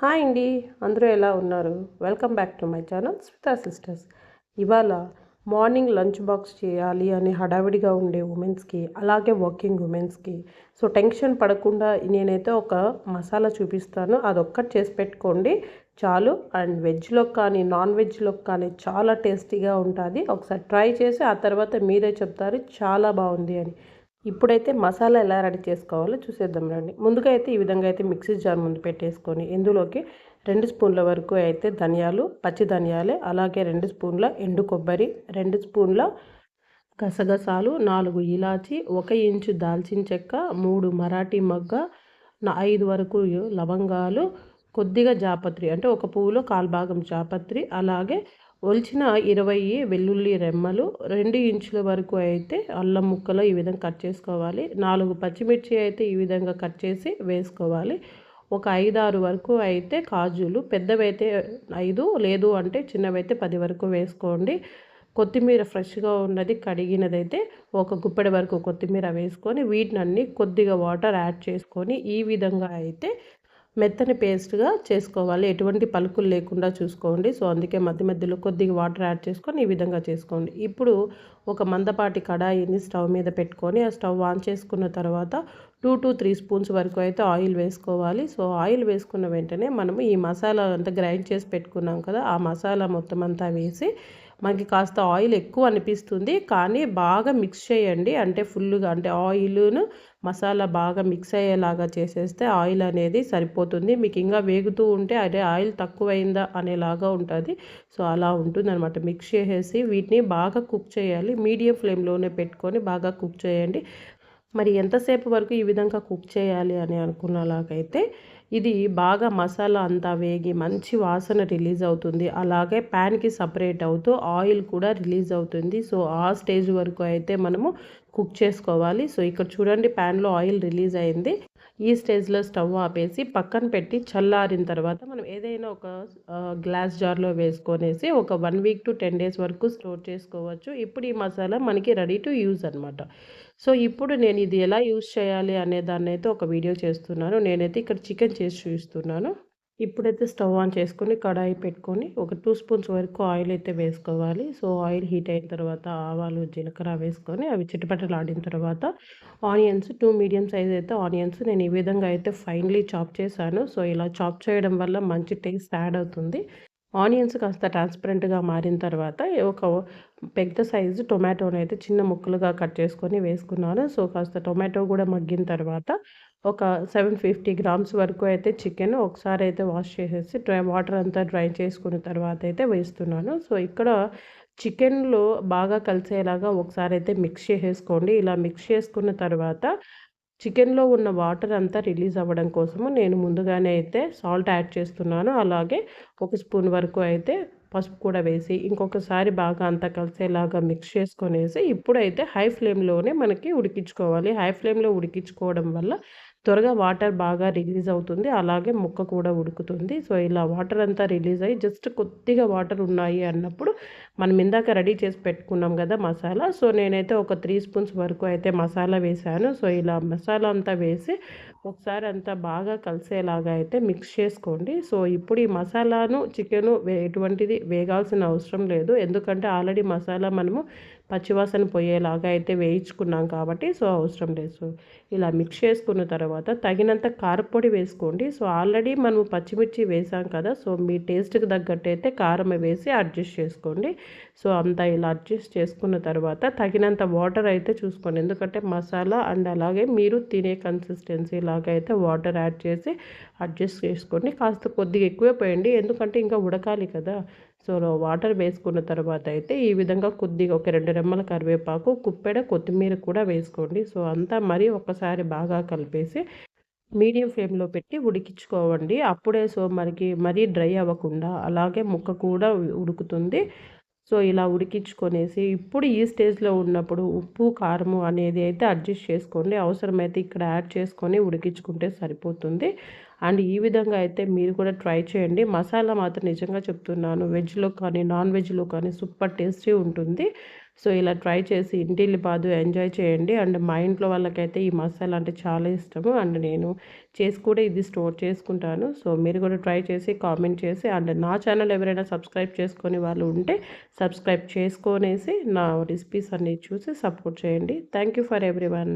Hi అండి. అందరూ ఎలా ఉన్నారు? Welcome back to my channel Smita sisters. ఇవాళ మార్నింగ్ లంచ్ బాక్స్ చేయాలి అని హడావిడిగా ఉండే ఉమెన్స్కి, అలాగే వర్కింగ్ ఉమెన్స్కి టెన్షన్ పడకుండా నేనైతే ఒక మసాలా చూపిస్తాను. అదొక్కటి చేసి పెట్టుకోండి చాలు. అండ్ వెజ్‌లోకి కానీ, నాన్ వెజ్‌లోకి కానీ చాలా టేస్టీగా ఉంటుంది. ఒకసారి ట్రై చేసి ఆ తర్వాత మీరే చెప్తారు చాలా బాగుంది అని. ఇప్పుడైతే మసాలా ఎలా రెడీ చేసుకోవాలో చూసేద్దాం రండి. ముందుగా అయితే ఈ విధంగా అయితే మిక్సీ జార్ ముందు పెట్టేసుకొని ఇందులోకి 2 స్పూన్ల వరకు అయితే ధనియాలు, పచ్చి ధనియాలే, అలాగే 2 స్పూన్ల ఎండు కొబ్బరి, 2 స్పూన్ల గసగసాలు, 4 ఇలాచి, 1 ఇంచు దాల్చిన చెక్క, 3 మరాఠీ మొగ్గ, 5 వరకు లవంగాలు, కొద్దిగా జాపత్రి అంటే ఒక పువ్వులో కాలు భాగం జాపత్రి, అలాగే ఒలిచిన 20 వెల్లుల్లి రెమ్మలు, 2 ఇంచుల వరకు అయితే అల్లం ముక్కలు ఈ విధంగా కట్ చేసుకోవాలి. 4 పచ్చిమిర్చి అయితే ఈ విధంగా కట్ చేసి వేసుకోవాలి. ఒక 5, 6 వరకు అయితే కాజులు, పెద్దవైతే 5 లేదు అంటే చిన్నవైతే 10 వరకు వేసుకోండి. కొత్తిమీర ఫ్రెష్గా ఉన్నది కడిగినదైతే ఒక గుప్పెడి వరకు కొత్తిమీర వేసుకొని వీటినన్నీ కొద్దిగా వాటర్ యాడ్ చేసుకొని ఈ విధంగా అయితే మెత్తని పేస్ట్గా చేసుకోవాలి. ఎటువంటి పలుకులు లేకుండా చూసుకోండి. అందుకే మధ్య మధ్యలో కొద్దిగా వాటర్ యాడ్ చేసుకొని ఈ విధంగా చేసుకోండి. ఇప్పుడు ఒక మందపాటి కడాయిని స్టవ్ మీద పెట్టుకొని ఆ స్టవ్ ఆన్ చేసుకున్న తర్వాత 2 to 3 స్పూన్స్ వరకు అయితే ఆయిల్ వేసుకోవాలి. ఆయిల్ వేసుకున్న వెంటనే మనము ఈ మసాలా అంతా గ్రైండ్ చేసి పెట్టుకున్నాం కదా, ఆ మసాలా మొత్తం అంతా వేసి మనకి కాస్త ఆయిల్ ఎక్కువ అనిపిస్తుంది కానీ బాగా మిక్స్ చేయండి. అంటే ఫుల్గా అంటే ఆయిల్ను మసాలా బాగా మిక్స్ అయ్యేలాగా చేసేస్తే ఆయిల్ అనేది సరిపోతుంది. మీకు ఇంకా వేగుతూ ఉంటే అదే ఆయిల్ తక్కువైందా అనేలాగా ఉంటుంది. అలా ఉంటుందన్నమాట. మిక్స్ చేసేసి వీటిని బాగా కుక్ చేయాలి. మీడియం ఫ్లేమ్లోనే పెట్టుకొని బాగా కుక్ చేయండి. మరి ఎంతసేపు వరకు ఈ విధంగా కుక్ చేయాలి అని అనుకున్నలాగైతే ఇది బాగా మసాలా అంతా వేగి మంచి వాసన రిలీజ్ అవుతుంది. అలాగే ప్యాన్కి సపరేట్ అవుతూ ఆయిల్ కూడా రిలీజ్ అవుతుంది. ఆ స్టేజ్ వరకు అయితే మనము కుక్ చేసుకోవాలి. ఇక్కడ చూడండి ప్యాన్లో ఆయిల్ రిలీజ్ అయింది. ఈ స్టేజ్లో స్టవ్ ఆపేసి పక్కన పెట్టి చల్లారిన తర్వాత మనం ఏదైనా ఒక గ్లాస్ జార్లో వేసుకొనేసి ఒక 1 వీక్ టు 10 డేస్ వరకు స్టోర్ చేసుకోవచ్చు. ఇప్పుడు ఈ మసాలా మనకి రెడీ టు యూజ్ అనమాట. ఇప్పుడు నేను ఇది ఎలా యూజ్ చేయాలి అనే దాన్నైతే ఒక వీడియో చేస్తున్నాను. నేనైతే ఇక్కడ చికెన్ చేసి చూపిస్తున్నాను. ఇప్పుడైతే స్టవ్ ఆన్ చేసుకొని కడాయి పెట్టుకొని ఒక 2 స్పూన్స్ వరకు ఆయిల్ అయితే వేసుకోవాలి. ఆయిల్ హీట్ అయిన తర్వాత ఆవాలు, జీలకర్ర వేసుకొని అవి చిటపటలాడిన తర్వాత ఆనియన్స్ 2 మీడియం సైజ్ అయితే ఆనియన్స్ నేను ఈ విధంగా అయితే ఫైన్లీ చాప్ చేశాను. ఇలా చాప్ చేయడం వల్ల మంచి టేస్ట్ యాడ్ అవుతుంది. ఆనియన్స్ కాస్త ట్రాన్స్పరెంట్గా మారిన తర్వాత ఒక పెద్ద సైజు టొమాటోని అయితే చిన్న ముక్కలుగా కట్ చేసుకొని వేసుకున్నాను. కాస్త టొమాటో కూడా మగ్గిన తర్వాత ఒక 750 గ్రామ్స్ వరకు అయితే చికెన్ ఒకసారి అయితే వాష్ చేసేసి వాటర్ అంతా డ్రై చేసుకున్న తర్వాత అయితే వేస్తున్నాను. ఇక్కడ చికెన్లో బాగా కలిసేలాగా ఒకసారి అయితే మిక్స్ చేసేసుకోండి. ఇలా మిక్స్ చేసుకున్న తర్వాత చికెన్లో ఉన్న వాటర్ అంతా రిలీజ్ అవ్వడం కోసము నేను ముందుగానే అయితే సాల్ట్ యాడ్ చేస్తున్నాను. అలాగే 1 స్పూన్ వరకు అయితే పసుపు కూడా వేసి ఇంకొకసారి బాగా అంతా కలిసేలాగా మిక్స్ చేసుకొనేసి ఇప్పుడైతే హై ఫ్లేమ్లోనే మనకి ఉడికించుకోవాలి. హై ఫ్లేమ్లో ఉడికించుకోవడం వల్ల త్వరగా వాటర్ బాగా రిలీజ్ అవుతుంది. అలాగే ముక్క కూడా ఉడుకుతుంది. ఇలా వాటర్ అంతా రిలీజ్ అయ్యి జస్ట్ కొద్దిగా వాటర్ ఉన్నాయి అన్నప్పుడు మనం ఇందాక రెడీ చేసి పెట్టుకున్నాం కదా మసాలా. నేనైతే ఒక 3 స్పూన్స్ వరకు అయితే మసాలా వేశాను. ఇలా మసాలా అంతా వేసి ఒకసారి అంతా బాగా కలిసేలాగా అయితే మిక్స్ చేసుకోండి. ఇప్పుడు ఈ మసాలాను చికెను ఎటువంటిది వేగాల్సిన అవసరం లేదు. ఎందుకంటే ఆల్రెడీ మసాలా మనము పచ్చివాసన పోయేలాగా అయితే వేయించుకున్నాం కాబట్టి అవసరం లేదు. ఇలా మిక్స్ చేసుకున్న తర్వాత తగినంత కారపొడి వేసుకోండి. ఆల్రెడీ మనం పచ్చిమిర్చి వేసాం కదా, మీ టేస్ట్కి తగ్గట్టు అయితే కారం వేసి అడ్జస్ట్ చేసుకోండి. అంతా ఇలా అడ్జస్ట్ చేసుకున్న తర్వాత తగినంత వాటర్ అయితే చూసుకోండి. ఎందుకంటే మసాలా అండ్ అలాగే మీరు తినే కన్సిస్టెన్సీ లాగా అయితే వాటర్ యాడ్ చేసి అడ్జస్ట్ చేసుకోండి. కాస్త కొద్దిగా ఎక్కువే పోయండి ఎందుకంటే ఇంకా ఉడకాలి కదా. వాటర్ వేసుకున్న తర్వాత అయితే ఈ విధంగా కొద్దిగా ఒక 2 రెమ్మల కరివేపాకు, కుప్పెడ కొత్తిమీర కూడా వేసుకోండి. అంతా మరీ ఒకసారి బాగా కలిపేసి మీడియం ఫ్లేమ్లో పెట్టి ఉడికించుకోవండి. అప్పుడే మనకి మరీ డ్రై అవ్వకుండా అలాగే ముక్క కూడా ఉడుకుతుంది. ఇలా ఉడికించుకొనేసి ఇప్పుడు ఈ స్టేజ్లో ఉన్నప్పుడు ఉప్పు, కారము అనేది అయితే అడ్జస్ట్ చేసుకోండి. అవసరమైతే ఇక్కడ యాడ్ చేసుకొని ఉడికించుకుంటే సరిపోతుంది. అండ్ ఈ విధంగా అయితే మీరు కూడా ట్రై చేయండి. మసాలా మాత్రం నిజంగా చెప్తున్నాను వెజ్లో కానీ నాన్ వెజ్లో కానీ సూపర్ టేస్టీ ఉంటుంది. సో ఇలా ట్రై చేసి ఇంటిల్లిపాదు ఎంజాయ్ చేయండి. అండ్ మా ఇంట్లో వాళ్ళకైతే ఈ మసాలా అంటే చాలా ఇష్టము. అండ్ నేను చేసి కూడా ఇది స్టోర్ చేసుకుంటాను. సో మీరు కూడా ట్రై చేసి కామెంట్ చేసి అండ్ నా ఛానల్ ఎవరైనా సబ్స్క్రైబ్ చేసుకొని వాళ్ళు ఉంటే సబ్స్క్రైబ్ చేసుకొనేసి నా రెసిపీస్ అన్నీ చూసి సపోర్ట్ చేయండి. Thank you for everyone.